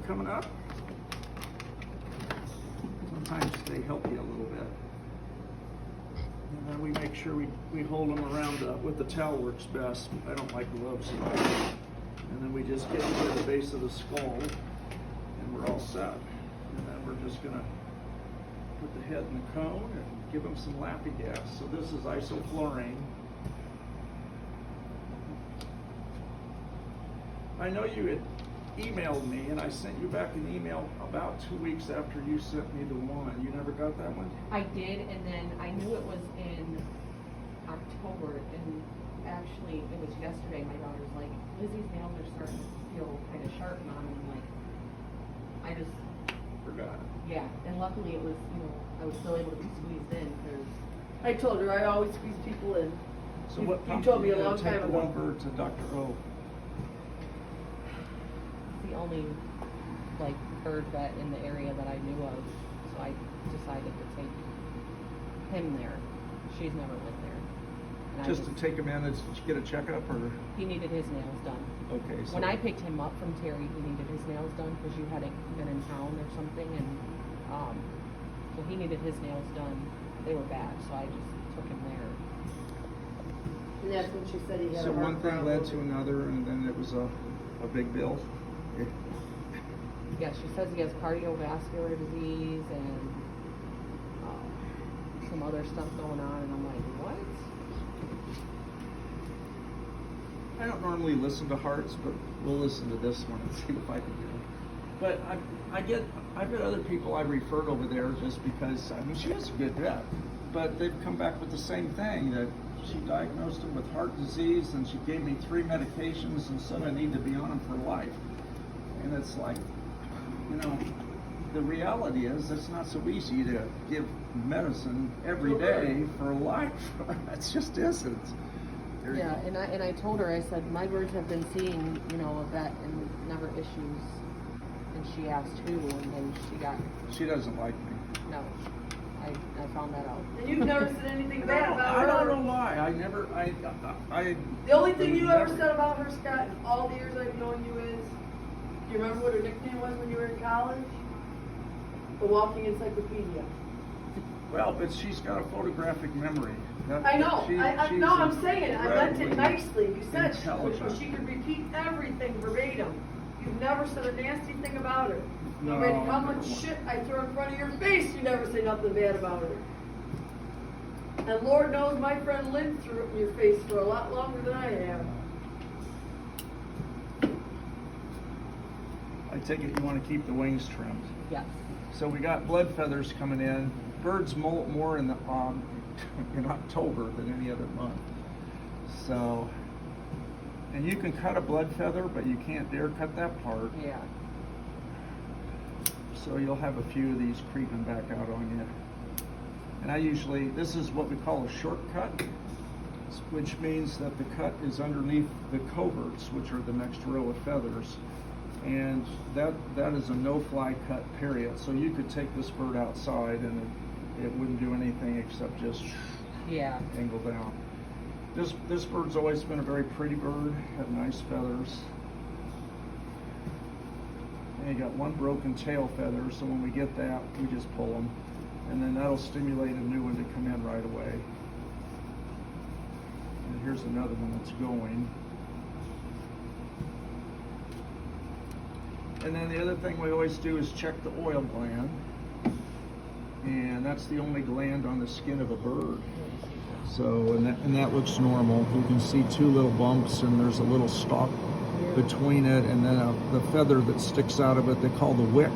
coming up. Sometimes they help you a little bit. And then we make sure we hold them around with the towel works best. I don't like gloves. And then we just get to the base of the skull and we're all set. And then we're just gonna put the head in the cone and give them some lappy gas. So this is isoflurane. I know you had emailed me and I sent you back an email about 2 weeks after you sent me the one. You never got that one? I did, and then I knew it was in October, and actually it was yesterday. My daughter's like, Lizzie's nails are starting to feel kind of sharp, Mom, and I'm like, I just Forgot. yeah. And luckily it was, I was still able to be squeezed in because I told her I always squeeze people in. So You- what you prompted told me you a to long take time the ago. one bird to Dr. O? it's the only like bird vet in the area that I knew of, so I decided to take him there. She's never been there. And Just to take him in and get a checkup, or? he needed his nails done. Okay, so. When I picked him up from Terry, he needed his nails done because you hadn't been in town or something, and so he needed his nails done. They were bad, so I just took him there. And that's when she said he had So a heart one thing problem. led to another, and then it was a big bill. Yeah, she says he has cardiovascular disease and some other stuff going on, and I'm like, what? I don't normally listen to hearts, but we'll listen to this one and see if I can do it. But I've got other people I referred over there just because, I mean, she is a good vet, but they've come back with the same thing, that she diagnosed him with heart disease and she gave me 3 medications and said I need to be on them for life. And it's like, the reality is it's not so easy to give medicine every day for life. It just isn't. Yeah, and I told her, I said, my birds have been seeing, a vet and never issues. And she asked who, and then She doesn't like me. no. I found that out. And you've never said anything bad about I her. don't know why. The only thing you ever never- said about her, Scott, in all the years I've known you is, do you remember what her nickname was when you were in college? The walking encyclopedia. Well, but she's got a photographic memory. I know. She's No, I'm saying, I meant it incredibly nicely. You said intelligent. she could repeat everything verbatim. You've never said a nasty thing about her. No No, matter how never much once. shit I throw in front of your face, you never say nothing bad about her. And Lord knows my friend Lynn threw it in your face for a lot longer than I have. I take it you want to keep the wings trimmed. Yes. So we got blood feathers coming in. Birds molt more in the in October than any other month. So, and you can cut a blood feather, but you can't dare cut that part. Yeah. So you'll have a few of these creeping back out on you. And I usually, this is what we call a shortcut, which means that the cut is underneath the coverts, which are the next row of feathers. And that is a no-fly cut, period. So you could take this bird outside and it wouldn't do anything except just Yeah. angle down. This bird's always been a very pretty bird, had nice feathers. And you got one broken tail feather, so when we get that, we just pull them. And then that'll stimulate a new one to come in right away. And here's another one that's going. And then the other thing we always do is check the oil gland. And that's the only gland on the skin of a bird. So, and that looks normal. You can see 2 little bumps and there's a little stalk between it, and then the feather that sticks out of it they call the wick.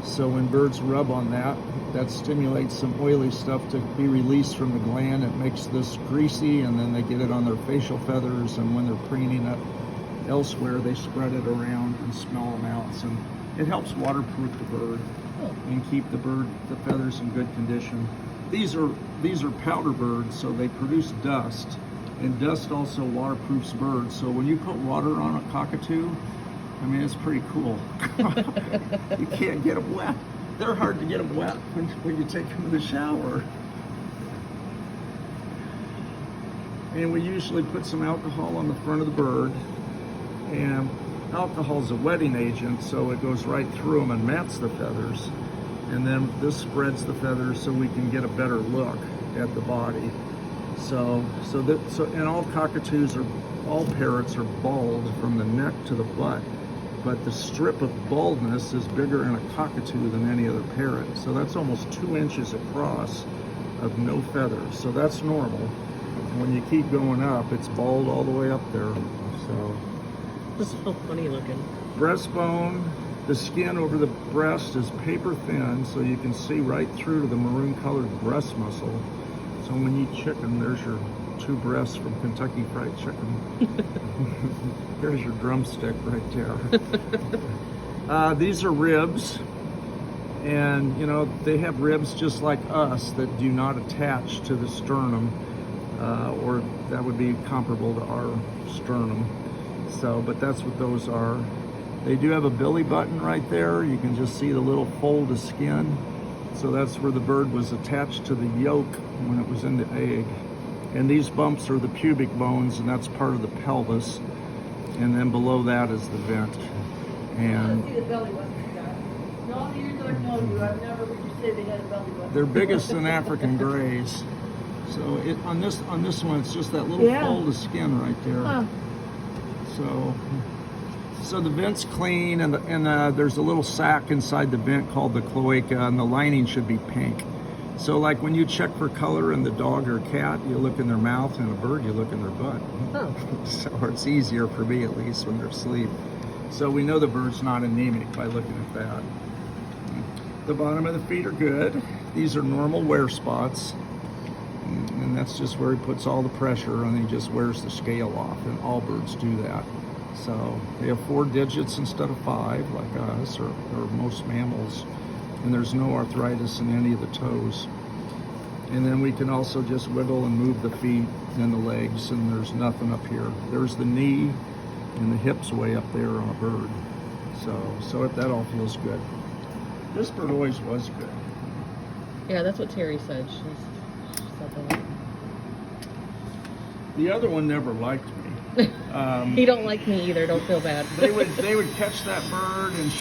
So when birds rub on that, that stimulates some oily stuff to be released from the gland. It makes this greasy, and then they get it on their facial feathers, and when they're preening it elsewhere, they spread it around and smell them out. So it helps waterproof the bird and keep the feathers in good condition. These are powder birds, so they produce dust, and dust also waterproofs birds. So when you put water on a cockatoo, I mean, it's pretty cool. You can't get them wet. They're hard to get them wet when you take them in the shower. And we usually put some alcohol on the front of the bird. And alcohol's a wetting agent, so it goes right through them and mats the feathers. And then this spreads the feathers so we can get a better look at the body. So and all cockatoos all parrots are bald from the neck to the butt. But the strip of baldness is bigger in a cockatoo than any other parrot. So that's almost 2 inches across of no feathers. So that's normal. And when you keep going up, it's bald all the way up there. So This is so funny looking. breastbone, the skin over the breast is paper thin, so you can see right through to the maroon colored breast muscle. So when you eat chicken, there's your 2 breasts from Kentucky Fried Chicken. There's your drumstick right there. These are ribs, and you know they have ribs just like us that do not attach to the sternum, or that would be comparable to our sternum. So, but that's what those are. They do have a belly button right there. You can just see the little fold of skin. So that's where the bird was attached to the yolk when it was in the egg. And these bumps are the pubic bones, and that's part of the pelvis. And then below that is the vent. I And see the belly button you got. In all the years I've known you, I've never heard you say they had a belly button. they're biggest in African grays. So on this one, it's just that little Yeah. fold of skin right there. Huh. So the vent's clean, and there's a little sac inside the vent called the cloaca, and the lining should be pink. So like when you check for color in the dog or cat, you look in their mouth, and a bird, you look in their butt. Oh. So it's easier for me at least when they're asleep. So we know the bird's not anemic by looking at that. The bottom of the feet are good. These are normal wear spots. And that's just where he puts all the pressure, and he just wears the scale off, and all birds do that. So they have 4 digits instead of 5 like us, or most mammals. And there's no arthritis in any of the toes. And then we can also just wiggle and move the feet and the legs, and there's nothing up here. There's the knee and the hips way up there on a bird. So that all feels good. This bird always was good. Yeah, that's what Terry said. She said that. The other one never liked me. He don't like me either. Don't feel bad. They would catch that bird, and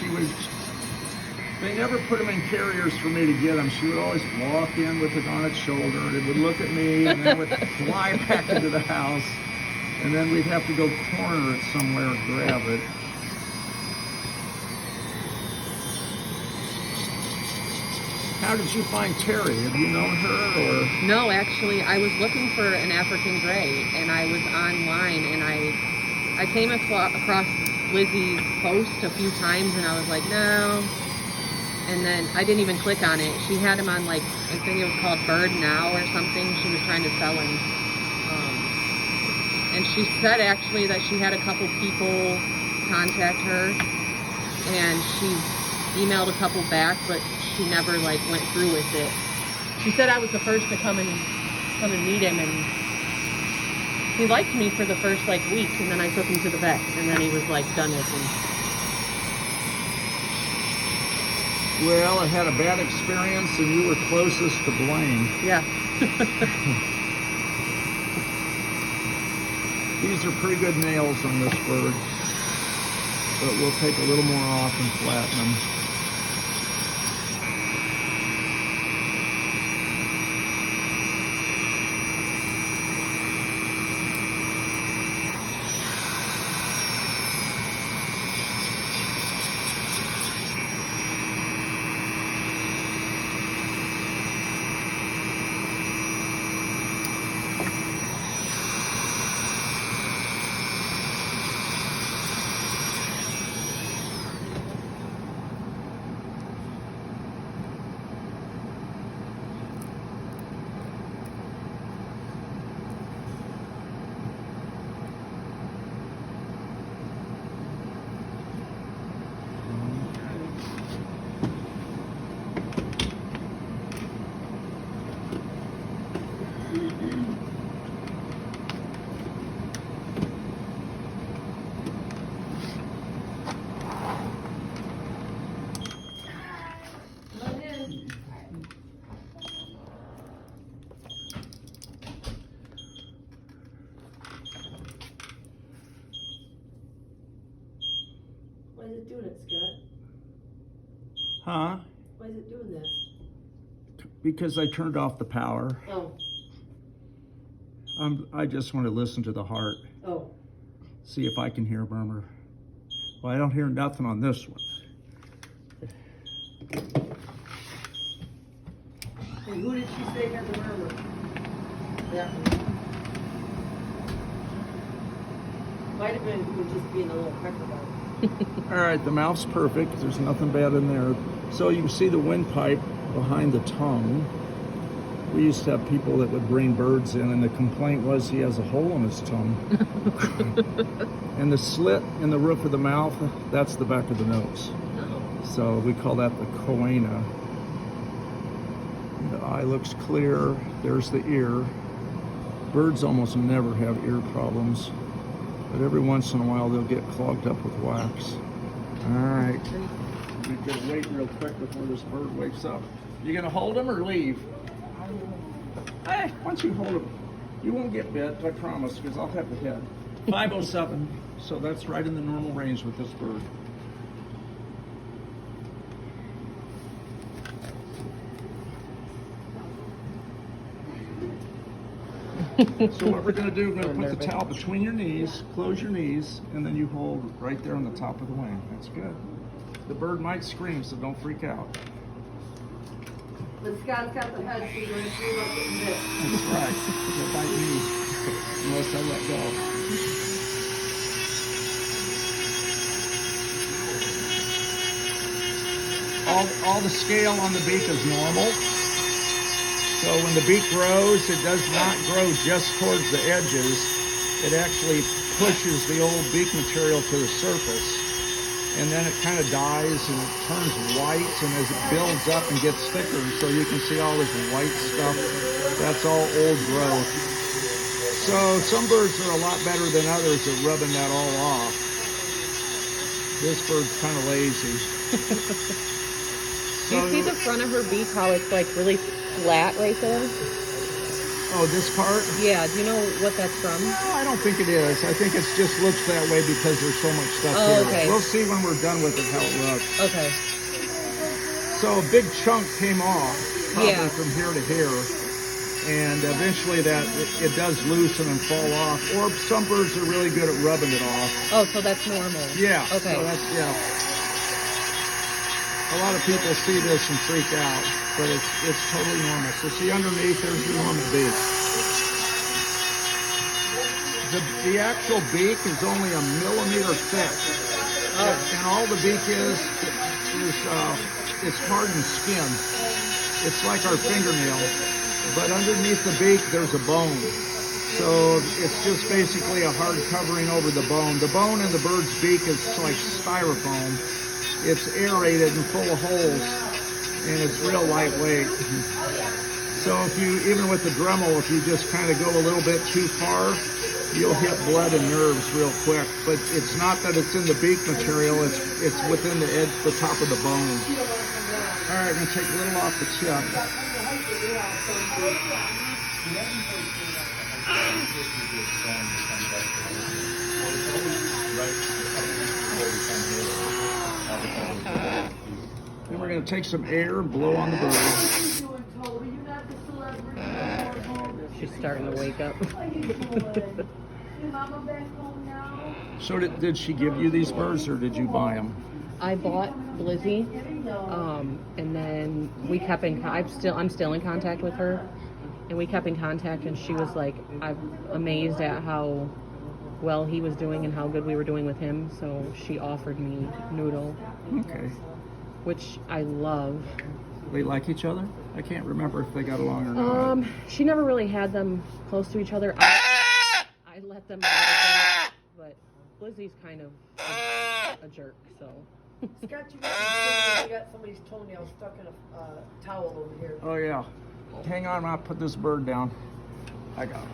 they never put him in carriers for me to get him. She would always walk in with it on its shoulder, and it would look at me, and then it would fly back into the house, and then we'd have to go corner it somewhere and grab it. How did you find Terry? Have you known her, or? No, actually, I was looking for an African gray, and I was online, and I came across Lizzie's post a few times, and I was like, no. And then I didn't even click on it. She had him on, like, I think it was called Bird Now or something. She was trying to sell him. And she said, actually, that she had a couple people contact her, and she emailed a couple back, but she never, like, went through with it. She said I was the first to come and meet him, and he liked me for the first, like, week, and then I took him to the vet, and then he was, like, done with him. Well, I had a bad experience, and you were closest to blame. Yeah. These are pretty good nails on this bird, but we'll take a little more off and flatten them. Huh? Why is it doing that? Because I turned off the power. Oh, I just want to listen to the heart. oh. See if I can hear a murmur. Well, I don't hear nothing on this one. And who did she say had the murmur? That one. Might have been who was just being a little peck about it. All right, the mouth's perfect. There's nothing bad in there. So you can see the windpipe behind the tongue. We used to have people that would bring birds in, and the complaint was he has a hole in his tongue. And the slit in the roof of the mouth, that's the back of the nose. So we call that the coena. The eye looks clear. There's the ear. Birds almost never have ear problems, but every once in a while they'll get clogged up with wax. All right. We've got to wait real quick before this bird wakes up. You gonna hold him or leave? Hey, once you hold him, you won't get bit, I promise, because I'll have the head. 507, so that's right in the normal range with this bird. So what we're gonna do, we're gonna put the towel between your knees, close your knees, and then you hold right there on the top of the wing. That's good. The bird might scream, so don't freak out. But Scott's got the head, so you're going to scream up in bit. That's right. You'll bite me unless I let go. All the scale on the beak is normal. So when the beak grows, it does not grow just towards the edges. It actually pushes the old beak material to the surface. And then it kind of dies and it turns white, and as it builds up and gets thicker, so you can see all this white stuff, that's all old growth. So some birds are a lot better than others at rubbing that all off. This bird's kind of lazy. Do you see the front of her beak, how it's like really flat right there? Oh, this part? Yeah, do you know what that's from? No, I don't think it is. I think it just looks that way because there's so much stuff Oh, here. okay. We'll see when we're done with it how it looks. Okay. So a big chunk came off, probably Yeah. from here to here, and eventually that it does loosen and fall off. Or some birds are really good at rubbing it off. Oh, so that's normal. Yeah. Okay. So that's A lot of people see this and freak out, but it's totally normal. So see underneath, there's your normal beak. The actual beak is only 1 millimeter thick. Oh. And all the beak is it's hardened skin. It's like our fingernail, but underneath the beak there's a bone. So it's just basically a hard covering over the bone. The bone in the bird's beak is like styrofoam. It's aerated and full of holes, and it's real lightweight. So if you, even with the Dremel, if you just kind of go a little bit too far, you'll hit blood and nerves real quick. But it's not that it's in the beak material, it's within the edge, the top of the bone. All right, I'm gonna take a little off the tip. Then we're going to take some air and blow on the bird. She's starting to wake up. So did she give you these birds or did you buy them? I bought Blizzy, and then we kept in. I'm still in contact with her, and we kept in contact. And she was like, I'm amazed at how well he was doing and how good we were doing with him. So she offered me Noodle, Okay. which I love. They like each other? I can't remember if they got along or not. She never really had them close to each other. I let them out, but Blizzy's kind of a jerk, so. Scott, you got somebody's toenail stuck in a towel over here. Oh yeah. Hang on, I'll put this bird down. I got it.